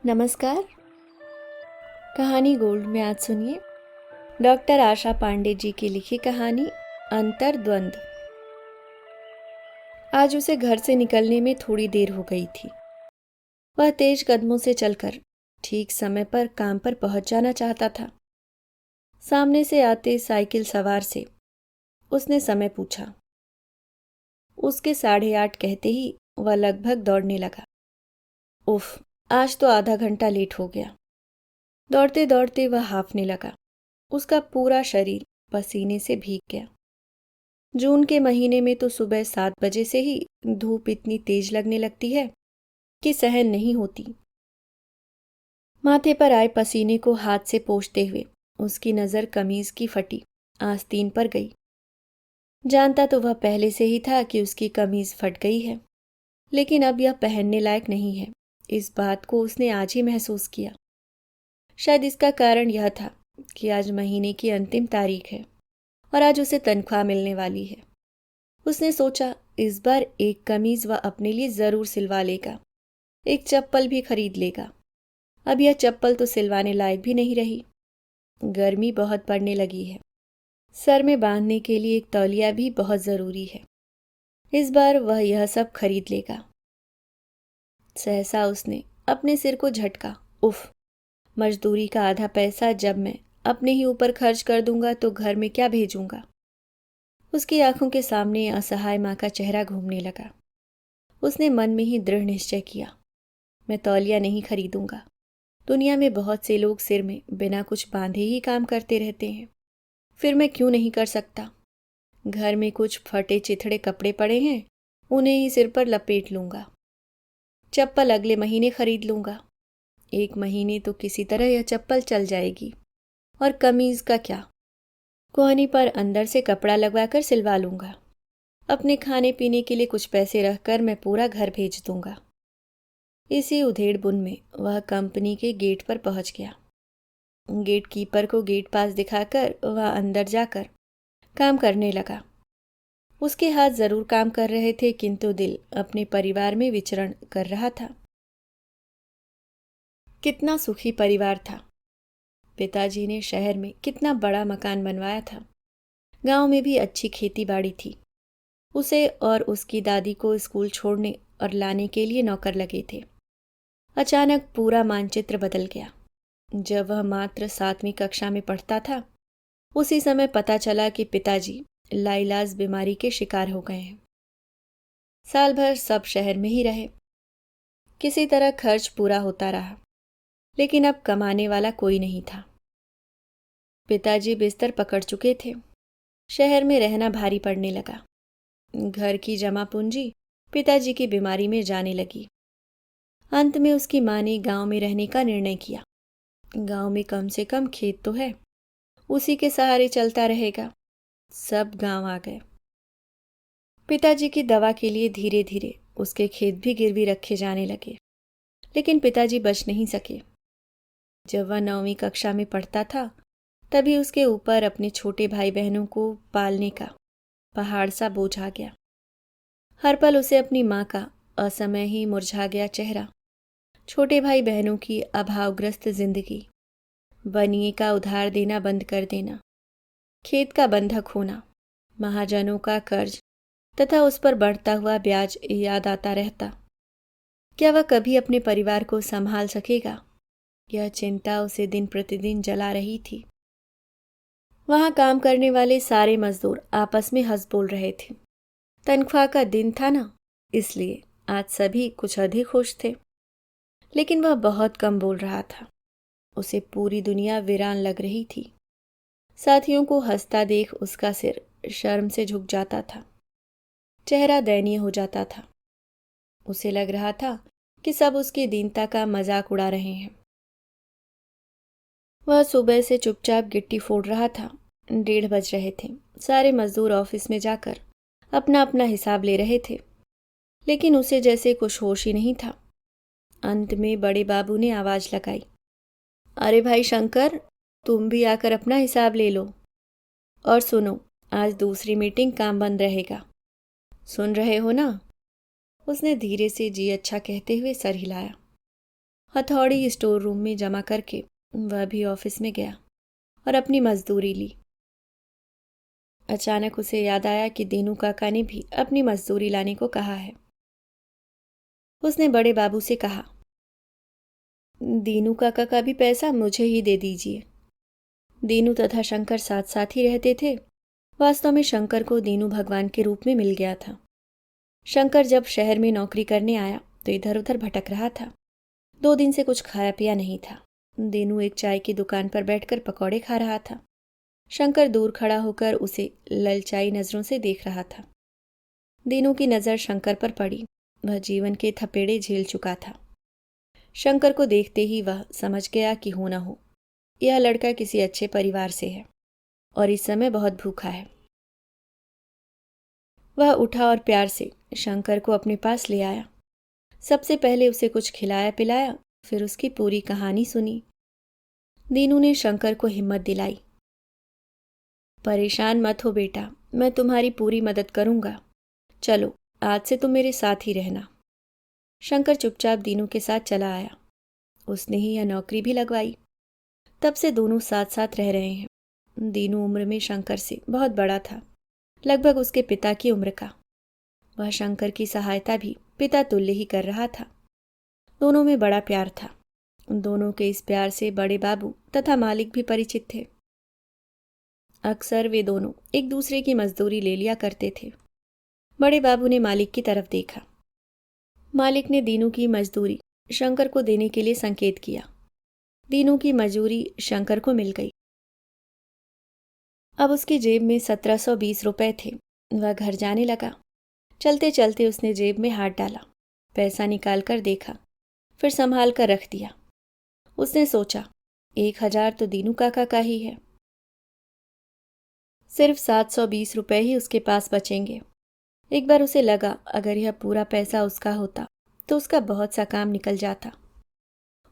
नमस्कार। कहानी गोल्ड में आज सुनिए, कहानी गोल्ड में आज सुनिए डॉक्टर आशा पांडे जी की लिखी कहानी अंतर्द्वंद। आज उसे घर से निकलने में थोड़ी देर हो गई थी। वह तेज कदमों से चलकर ठीक समय पर काम पर पहुंच जाना चाहता था। सामने से आते साइकिल सवार से उसने समय पूछा। उसके 8:30 कहते ही वह लगभग दौड़ने लगा। उफ, आज तो आधा घंटा लेट हो गया। दौड़ते दौड़ते वह हांफने लगा। उसका पूरा शरीर पसीने से भीग गया। जून के महीने में तो सुबह 7 बजे से ही धूप इतनी तेज लगने लगती है कि सहन नहीं होती। माथे पर आए पसीने को हाथ से पोंछते हुए उसकी नज़र कमीज की फटी आस्तीन पर गई। जानता तो वह पहले से ही था कि उसकी कमीज फट गई है, लेकिन अब यह पहनने लायक नहीं है। इस बात को उसने आज ही महसूस किया। शायद इसका कारण यह था कि आज महीने की अंतिम तारीख है और आज उसे तनख्वाह मिलने वाली है। उसने सोचा, इस बार एक कमीज वह अपने लिए जरूर सिलवा लेगा, एक चप्पल भी खरीद लेगा। अब यह चप्पल तो सिलवाने लायक भी नहीं रही। गर्मी बहुत पड़ने लगी है। सर में बांधने के लिए एक तौलिया भी बहुत जरूरी है। इस बार वह यह सब खरीद लेगा। सहसा उसने अपने सिर को झटका। उफ, मजदूरी का आधा पैसा जब मैं अपने ही ऊपर खर्च कर दूंगा तो घर में क्या भेजूंगा। उसकी आंखों के सामने असहाय माँ का चेहरा घूमने लगा। उसने मन में ही दृढ़ निश्चय किया, मैं तौलिया नहीं खरीदूंगा। दुनिया में बहुत से लोग सिर में बिना कुछ बांधे ही काम करते रहते हैं, फिर मैं क्यों नहीं कर सकता। घर में कुछ फटे चिथड़े कपड़े पड़े हैं, उन्हें ही सिर पर लपेट लूंगा। चप्पल अगले महीने खरीद लूंगा। 1 महीने तो किसी तरह यह चप्पल चल जाएगी। और कमीज का क्या, कोहनी पर अंदर से कपड़ा लगवाकर सिलवा लूंगा। अपने खाने पीने के लिए कुछ पैसे रखकर मैं पूरा घर भेज दूंगा। इसी उधेड़ बुन में वह कंपनी के गेट पर पहुंच गया। गेट कीपर को गेट पास दिखाकर वह अंदर जाकर काम करने लगा। उसके हाथ जरूर काम कर रहे थे, किंतु दिल अपने परिवार में विचरण कर रहा था। कितना सुखी परिवार था। पिताजी ने शहर में कितना बड़ा मकान बनवाया था। गांव में भी अच्छी खेती बाड़ी थी। उसे और उसकी दादी को स्कूल छोड़ने और लाने के लिए नौकर लगे थे। अचानक पूरा मानचित्र बदल गया। जब वह मात्र 7वीं कक्षा में पढ़ता था, उसी समय पता चला कि पिताजी लाइलाज बीमारी के शिकार हो गए हैं। साल भर सब शहर में ही रहे। किसी तरह खर्च पूरा होता रहा, लेकिन अब कमाने वाला कोई नहीं था। पिताजी बिस्तर पकड़ चुके थे। शहर में रहना भारी पड़ने लगा। घर की जमा पूंजी पिताजी की बीमारी में जाने लगी। अंत में उसकी माँ ने गांव में रहने का निर्णय किया। गांव में कम से कम खेत तो है, उसी के सहारे चलता रहेगा। सब गांव आ गए। पिताजी की दवा के लिए धीरे धीरे उसके खेत भी गिरवी रखे जाने लगे, लेकिन पिताजी बच नहीं सके। जब वह 9वीं कक्षा में पढ़ता था, तभी उसके ऊपर अपने छोटे भाई बहनों को पालने का पहाड़ सा बोझ आ गया। हर पल उसे अपनी माँ का असमय ही मुरझा गया चेहरा, छोटे भाई बहनों की अभावग्रस्त जिंदगी, बनिए का उधार देना बंद कर देना, खेत का बंधक होना, महाजनों का कर्ज तथा उस पर बढ़ता हुआ ब्याज याद आता रहता। क्या वह कभी अपने परिवार को संभाल सकेगा? यह चिंता उसे दिन प्रतिदिन जला रही थी। वहां काम करने वाले सारे मजदूर आपस में हंस बोल रहे थे। तनख्वाह का दिन था ना, इसलिए आज सभी कुछ अधिक खुश थे। लेकिन वह बहुत कम बोल रहा था। उसे पूरी दुनिया वीरान लग रही थी। साथियों को हंसता देख उसका सिर शर्म से झुक जाता था। चेहरा दयनीय हो जाता था। उसे लग रहा था कि सब उसकी दीनता का मजाक उड़ा रहे हैं। वह सुबह से चुपचाप गिट्टी फोड़ रहा था। 1:30 बज रहे थे। सारे मजदूर ऑफिस में जाकर अपना अपना हिसाब ले रहे थे, लेकिन उसे जैसे कुछ होश ही नहीं था। अंत में बड़े बाबू ने आवाज लगाई, अरे भाई शंकर, तुम भी आकर अपना हिसाब ले लो। और सुनो, आज दूसरी मीटिंग काम बंद रहेगा। सुन रहे हो ना? उसने धीरे से जी अच्छा कहते हुए सर हिलाया। हथौड़ी स्टोर रूम में जमा करके वह भी ऑफिस में गया और अपनी मजदूरी ली। अचानक उसे याद आया कि दीनू काका ने भी अपनी मजदूरी लाने को कहा है। उसने बड़े बाबू से कहा, दीनू काका का भी पैसा मुझे ही दे दीजिए। दीनू तथा शंकर साथ साथ ही रहते थे। वास्तव में शंकर को दीनू भगवान के रूप में मिल गया था। शंकर जब शहर में नौकरी करने आया तो इधर उधर भटक रहा था। 2 दिन से कुछ खाया पिया नहीं था। दीनू एक चाय की दुकान पर बैठकर पकौड़े खा रहा था। शंकर दूर खड़ा होकर उसे ललचाई नजरों से देख रहा था। दीनू की नज़र शंकर पर पड़ी। वह जीवन के थपेड़े झेल चुका था। शंकर को देखते ही वह समझ गया कि हो न हो यह लड़का किसी अच्छे परिवार से है और इस समय बहुत भूखा है। वह उठा और प्यार से शंकर को अपने पास ले आया। सबसे पहले उसे कुछ खिलाया पिलाया, फिर उसकी पूरी कहानी सुनी। दीनू ने शंकर को हिम्मत दिलाई। परेशान मत हो बेटा, मैं तुम्हारी पूरी मदद करूंगा। चलो आज से तुम मेरे साथ ही रहना। शंकर चुपचाप दीनू के साथ चला आया। उसने ही यह नौकरी भी लगवाई। तब से दोनों साथ साथ रह रहे हैं। दीनू उम्र में शंकर से बहुत बड़ा था, लगभग उसके पिता की उम्र का। वह शंकर की सहायता भी पिता तुल्य ही कर रहा था। दोनों में बड़ा प्यार था। दोनों के इस प्यार से बड़े बाबू तथा मालिक भी परिचित थे। अक्सर वे दोनों एक दूसरे की मजदूरी ले लिया करते थे। बड़े बाबू ने मालिक की तरफ देखा। मालिक ने दीनू की मजदूरी शंकर को देने के लिए संकेत किया। दीनू की मजूरी शंकर को मिल गई। अब उसकी जेब में 1720 रुपए थे। वह घर जाने लगा। चलते चलते उसने जेब में हाथ डाला, पैसा निकाल कर देखा, फिर संभाल कर रख दिया। उसने सोचा 1000 तो दीनू काका का ही है। सिर्फ 720 रुपए ही उसके पास बचेंगे। एक बार उसे लगा अगर यह पूरा पैसा उसका होता तो उसका बहुत सा काम निकल जाता।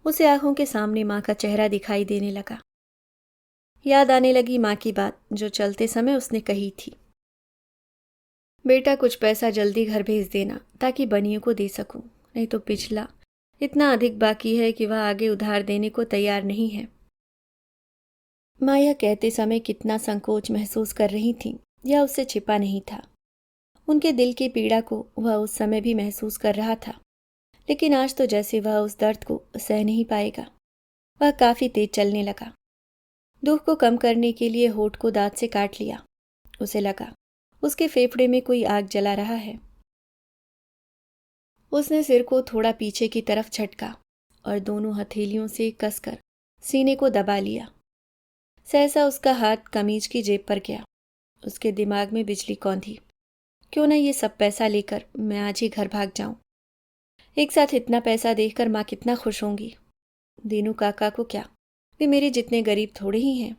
उसे आंखों के सामने माँ का चेहरा दिखाई देने लगा। याद आने लगी माँ की बात जो चलते समय उसने कही थी, बेटा कुछ पैसा जल्दी घर भेज देना ताकि बनियों को दे सकूं, नहीं तो पिछला इतना अधिक बाकी है कि वह आगे उधार देने को तैयार नहीं है। माँ यह कहते समय कितना संकोच महसूस कर रही थी यह उससे छिपा नहीं था। उनके दिल की पीड़ा को वह उस समय भी महसूस कर रहा था, लेकिन आज तो जैसे वह उस दर्द को सह नहीं पाएगा। वह काफी तेज चलने लगा। दुख को कम करने के लिए होठ को दांत से काट लिया। उसे लगा उसके फेफड़े में कोई आग जला रहा है। उसने सिर को थोड़ा पीछे की तरफ झटका और दोनों हथेलियों से कसकर सीने को दबा लिया। सहसा उसका हाथ कमीज की जेब पर गया। उसके दिमाग में बिजली कौंधी, क्यों न ये सब पैसा लेकर मैं आज ही घर भाग जाऊं। एक साथ इतना पैसा देखकर माँ कितना खुश होंगी। दीनू काका को क्या, वे मेरे जितने गरीब थोड़े ही हैं।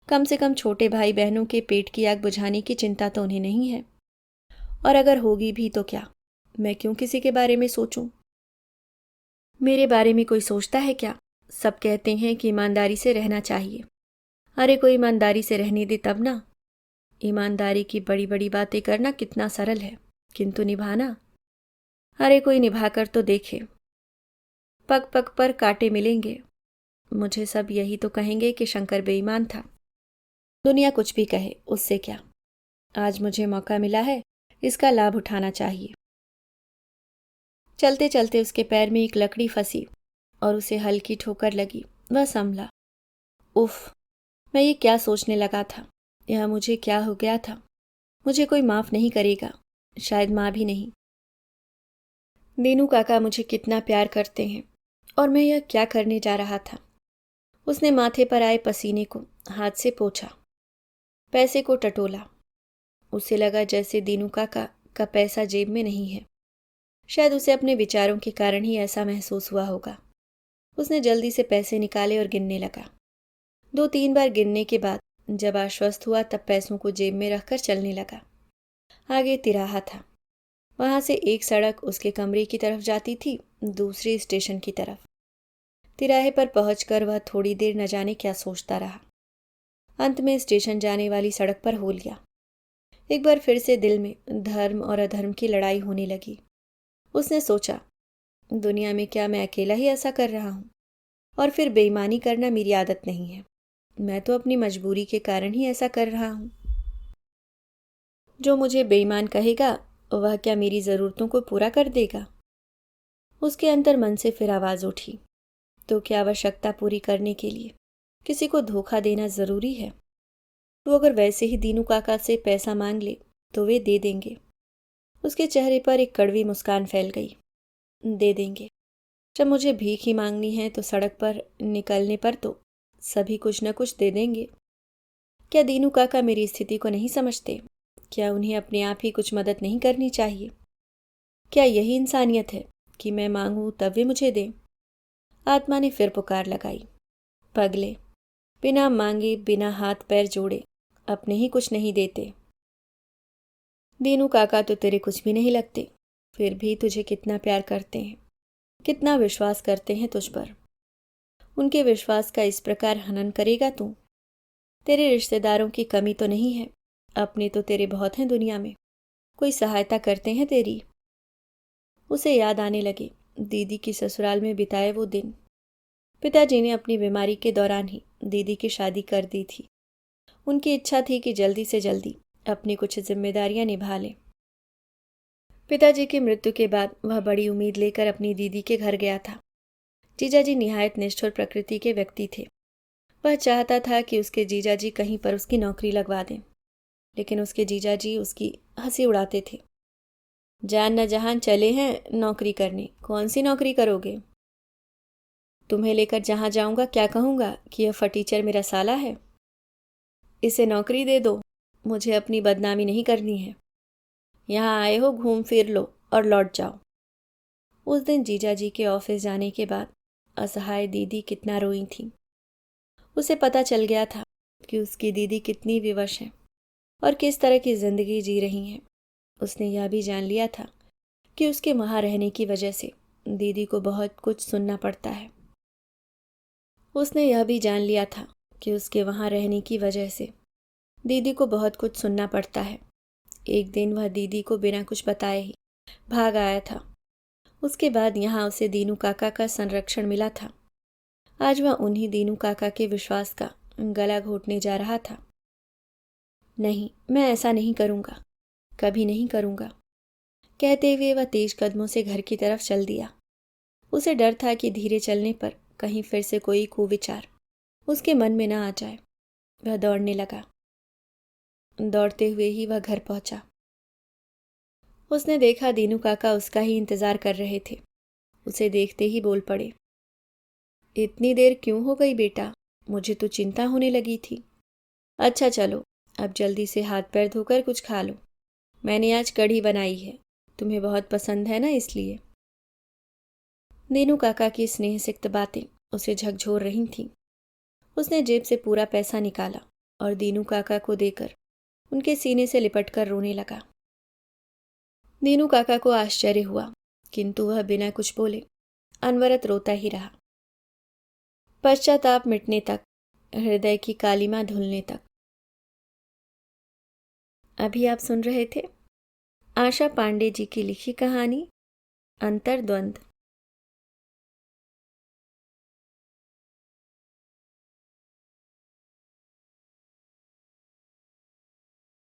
कम से कम छोटे भाई बहनों के पेट की आग बुझाने की चिंता तो उन्हें नहीं है। और अगर होगी भी तो क्या, मैं क्यों किसी के बारे में सोचूं। मेरे बारे में कोई सोचता है क्या। सब कहते हैं कि ईमानदारी से रहना चाहिए। अरे कोई ईमानदारी से रहने दे तब ना। ईमानदारी की बड़ी बड़ी बातें करना कितना सरल है, किंतु निभाना, अरे कोई निभाकर तो देखे। पग पग पर कांटे मिलेंगे। मुझे सब यही तो कहेंगे कि शंकर बेईमान था। दुनिया कुछ भी कहे, उससे क्या। आज मुझे मौका मिला है, इसका लाभ उठाना चाहिए। चलते चलते उसके पैर में एक लकड़ी फंसी और उसे हल्की ठोकर लगी। वह संभला। उफ, मैं ये क्या सोचने लगा था। यह मुझे क्या हो गया था। मुझे कोई माफ नहीं करेगा, शायद माँ भी नहीं। दीनू काका मुझे कितना प्यार करते हैं और मैं यह क्या करने जा रहा था। उसने माथे पर आए पसीने को हाथ से पोंछा, पैसे को टटोला। उसे लगा जैसे दीनू काका का पैसा जेब में नहीं है। शायद उसे अपने विचारों के कारण ही ऐसा महसूस हुआ होगा। उसने जल्दी से पैसे निकाले और गिनने लगा। 2-3 बार गिनने के बाद जब आश्वस्त हुआ तब पैसों को जेब में रखकर चलने लगा। आगे तिराहा था। वहां से एक सड़क उसके कमरे की तरफ जाती थी, दूसरी स्टेशन की तरफ। तिराहे पर पहुंचकर वह थोड़ी देर न जाने क्या सोचता रहा। अंत में स्टेशन जाने वाली सड़क पर हो लिया। एक बार फिर से दिल में धर्म और अधर्म की लड़ाई होने लगी। उसने सोचा दुनिया में क्या मैं अकेला ही ऐसा कर रहा हूँ? और फिर बेईमानी करना मेरी आदत नहीं है। मैं तो अपनी मजबूरी के कारण ही ऐसा कर रहा हूँ। जो मुझे बेईमान कहेगा वह क्या मेरी ज़रूरतों को पूरा कर देगा? उसके अंतर मन से फिर आवाज़ उठी, तो क्या आवश्यकता पूरी करने के लिए किसी को धोखा देना ज़रूरी है? तो अगर वैसे ही दीनू काका से पैसा मांग ले तो वे दे देंगे। उसके चेहरे पर एक कड़वी मुस्कान फैल गई। दे देंगे। जब मुझे भीख ही मांगनी है तो सड़क पर निकलने पर तो सभी कुछ न कुछ दे देंगे। क्या दीनू काका मेरी स्थिति को नहीं समझते? क्या उन्हें अपने आप ही कुछ मदद नहीं करनी चाहिए? क्या यही इंसानियत है कि मैं मांगूं तब वे मुझे दें? आत्मा ने फिर पुकार लगाई, पगले, बिना मांगे बिना हाथ पैर जोड़े अपने ही कुछ नहीं देते। दीनू काका तो तेरे कुछ भी नहीं लगते, फिर भी तुझे कितना प्यार करते हैं, कितना विश्वास करते हैं तुझ पर। उनके विश्वास का इस प्रकार हनन करेगा तू? तेरे रिश्तेदारों की कमी तो नहीं है, अपने तो तेरे बहुत हैं दुनिया में, कोई सहायता करते हैं तेरी? उसे याद आने लगे दीदी की ससुराल में बिताए वो दिन। पिताजी ने अपनी बीमारी के दौरान ही दीदी की शादी कर दी थी। उनकी इच्छा थी कि जल्दी से जल्दी अपनी कुछ जिम्मेदारियां निभा लें। पिताजी की मृत्यु के बाद वह बड़ी उम्मीद लेकर अपनी दीदी के घर गया था। जीजाजी निहायत निष्ठुर प्रकृति के व्यक्ति थे। वह चाहता था कि उसके जीजाजी कहीं पर उसकी नौकरी लगवा दें, लेकिन उसके जीजाजी उसकी हंसी उड़ाते थे। जान न जहान चले हैं नौकरी करने, कौन सी नौकरी करोगे? तुम्हें लेकर जहां जाऊंगा क्या कहूंगा कि यह फटीचर मेरा साला है? इसे नौकरी दे दो, मुझे अपनी बदनामी नहीं करनी है। यहाँ आए हो घूम फिर लो और लौट जाओ। उस दिन जीजाजी के ऑफिस जाने के बाद असहाय दीदी कितना रोई थी। उसे पता चल गया था कि उसकी दीदी कितनी विवश है और किस तरह की जिंदगी जी रही हैं। उसने यह भी जान लिया था कि उसके वहां रहने की वजह से दीदी को बहुत कुछ सुनना पड़ता है। उसने यह भी जान लिया था कि उसके वहां रहने की वजह से दीदी को बहुत कुछ सुनना पड़ता है। एक दिन वह दीदी को बिना कुछ बताए ही भाग आया था। उसके बाद यहाँ उसे दीनू काका का संरक्षण मिला था। आज वह उन्हीं दीनू काका के विश्वास का गला घोटने जा रहा था। नहीं, मैं ऐसा नहीं करूँगा, कभी नहीं करूँगा, कहते हुए वह तेज कदमों से घर की तरफ चल दिया। उसे डर था कि धीरे चलने पर कहीं फिर से कोई कुविचार उसके मन में न आ जाए। वह दौड़ने लगा। दौड़ते हुए ही वह घर पहुंचा। उसने देखा दीनू काका उसका ही इंतजार कर रहे थे। उसे देखते ही बोल पड़े, इतनी देर क्यों हो गई बेटा? मुझे तो चिंता होने लगी थी। अच्छा चलो, अब जल्दी से हाथ पैर धोकर कुछ खा लो। मैंने आज कढ़ी बनाई है, तुम्हें बहुत पसंद है ना, इसलिए। दीनू काका की स्नेह सिक्त बातें उसे झकझोर रही थीं। उसने जेब से पूरा पैसा निकाला और दीनू काका को देकर उनके सीने से लिपटकर रोने लगा। दीनू काका को आश्चर्य हुआ, किंतु वह बिना कुछ बोले अनवरत रोता ही रहा। पश्चाताप मिटने तक, हृदय की कालिमा धुलने तक। अभी आप सुन रहे थे आशा पांडे जी की लिखी कहानी अंतर्द्वंद।